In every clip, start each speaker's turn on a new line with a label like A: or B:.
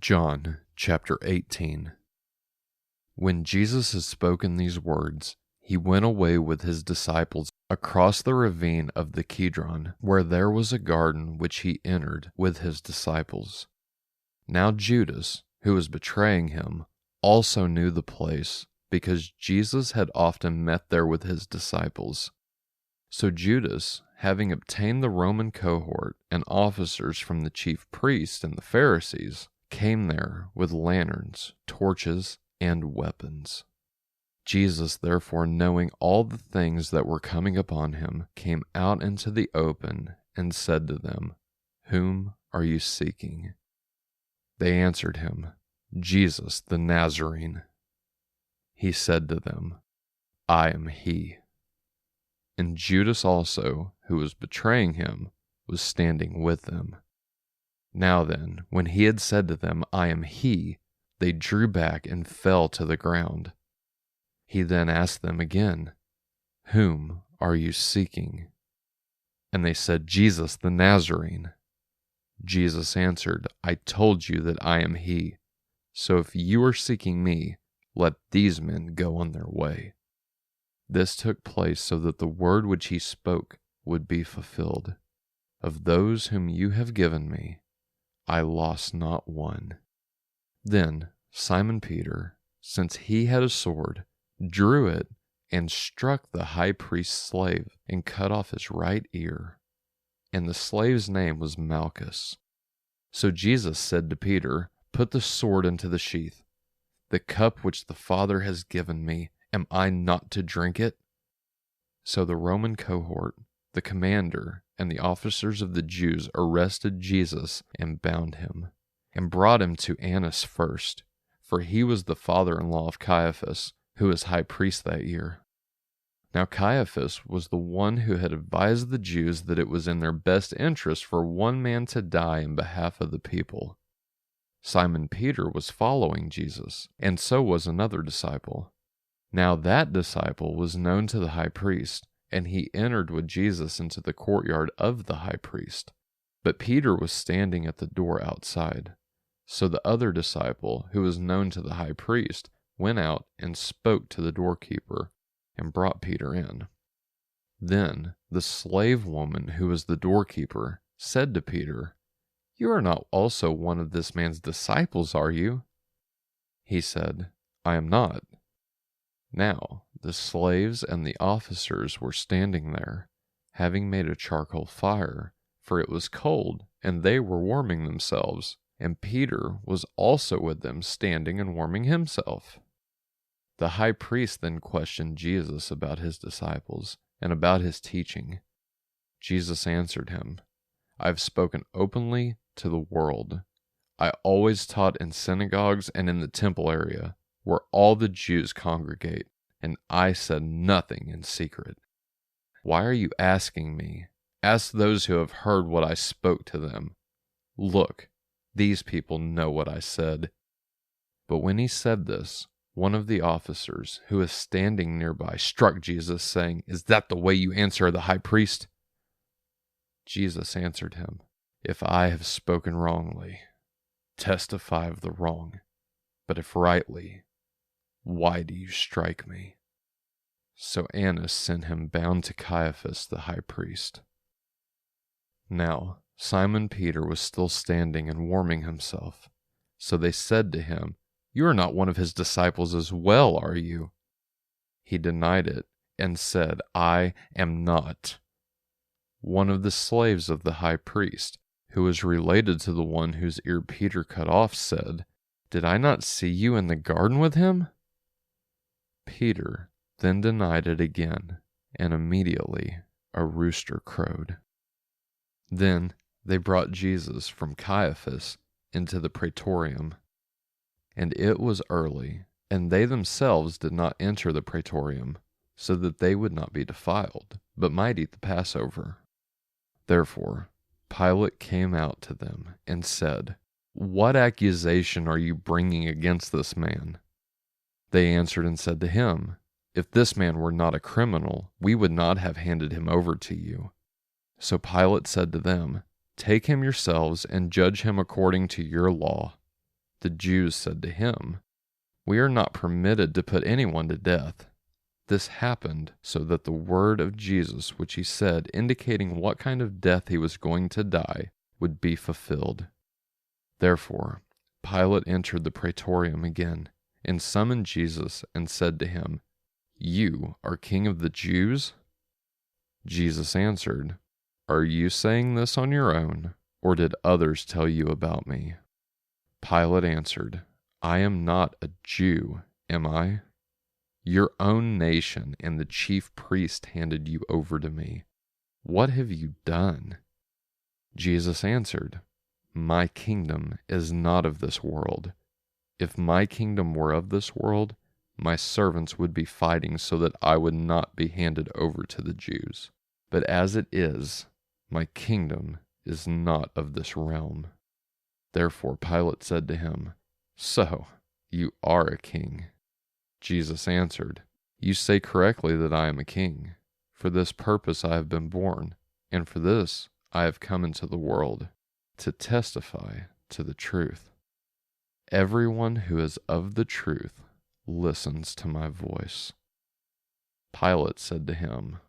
A: John chapter 18. When Jesus had spoken these words, he went away with his disciples across the ravine of the Kidron, where there was a garden which he entered with his disciples. Now Judas, who was betraying him, also knew the place, because Jesus had often met there with his disciples. So Judas, having obtained the Roman cohort and officers from the chief priests and the Pharisees, came there with lanterns, torches, and weapons. Jesus, therefore, knowing all the things that were coming upon him, came out into the open and said to them, "Whom are you seeking?" They answered him, "Jesus the Nazarene." He said to them, "I am he." And Judas also, who was betraying him, was standing with them. Now then, when he had said to them, "I am he," they drew back and fell to the ground. He then asked them again, "Whom are you seeking?" And they said, "Jesus the Nazarene." Jesus answered, "I told you that I am he. So if you are seeking me, let these men go on their way." This took place so that the word which he spoke would be fulfilled. "Of those whom you have given me, I lost not one." Then Simon Peter, since he had a sword, drew it and struck the high priest's slave and cut off his right ear. And the slave's name was Malchus. So Jesus said to Peter, "Put the sword into the sheath. The cup which the Father has given me, am I not to drink it?" So the Roman cohort, the commander, and the officers of the Jews arrested Jesus and bound him, and brought him to Annas first, for he was the father-in-law of Caiaphas, who was high priest that year. Now Caiaphas was the one who had advised the Jews that it was in their best interest for one man to die in behalf of the people. Simon Peter was following Jesus, and so was another disciple. Now that disciple was known to the high priest, and he entered with Jesus into the courtyard of the high priest. But Peter was standing at the door outside. So the other disciple, who was known to the high priest, went out and spoke to the doorkeeper and brought Peter in. Then the slave woman, who was the doorkeeper, said to Peter, "You are not also one of this man's disciples, are you?" He said, "I am not." Now the slaves and the officers were standing there, having made a charcoal fire, for it was cold, and they were warming themselves, and Peter was also with them, standing and warming himself. The high priest then questioned Jesus about his disciples and about his teaching. Jesus answered him, "I have spoken openly to the world. I always taught in synagogues and in the temple area, where all the Jews congregate, and I said nothing in secret. Why are you asking me? Ask those who have heard what I spoke to them. Look, these people know what I said." But when he said this, one of the officers, who was standing nearby, struck Jesus, saying, "Is that the way you answer the high priest?" Jesus answered him, "If I have spoken wrongly, testify of the wrong. But if rightly, why do you strike me?" So Annas sent him bound to Caiaphas the high priest. Now Simon Peter was still standing and warming himself. So they said to him, "You are not one of his disciples as well, are you?" He denied it and said, "I am not." One of the slaves of the high priest, who was related to the one whose ear Peter cut off, said, "Did I not see you in the garden with him?" Peter then denied it again, and immediately a rooster crowed. Then they brought Jesus from Caiaphas into the praetorium. And it was early, and they themselves did not enter the praetorium, so that they would not be defiled, but might eat the Passover. Therefore Pilate came out to them and said, "What accusation are you bringing against this man?" They answered and said to him, "If this man were not a criminal, we would not have handed him over to you." So Pilate said to them, "Take him yourselves and judge him according to your law." The Jews said to him, "We are not permitted to put anyone to death." This happened so that the word of Jesus, which he said, indicating what kind of death he was going to die, would be fulfilled. Therefore, Pilate entered the praetorium again, and summoned Jesus, and said to him, "You are king of the Jews?" Jesus answered, "Are you saying this on your own, or did others tell you about me?" Pilate answered, "I am not a Jew, am I? Your own nation and the chief priest handed you over to me. What have you done?" Jesus answered, "My kingdom is not of this world. If my kingdom were of this world, my servants would be fighting so that I would not be handed over to the Jews. But as it is, my kingdom is not of this realm." Therefore Pilate said to him, "So, you are a king." Jesus answered, "You say correctly that I am a king. For this purpose I have been born, and for this I have come into the world, to testify to the truth. Everyone who is of the truth listens to my voice." Pilate said to him,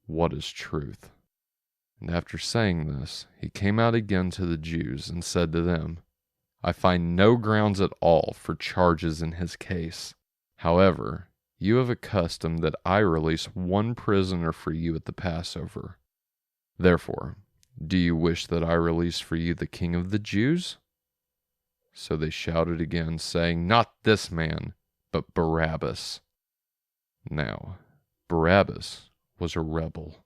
A: "What is truth?" And after saying this, he came out again to the Jews and said to them, "I find no grounds at all for charges in his case. However, you have a custom that I release one prisoner for you at the Passover. Therefore, do you wish that I release for you the king of the Jews?" So they shouted again, saying, "Not this man, but Barabbas." Now, Barabbas was a rebel.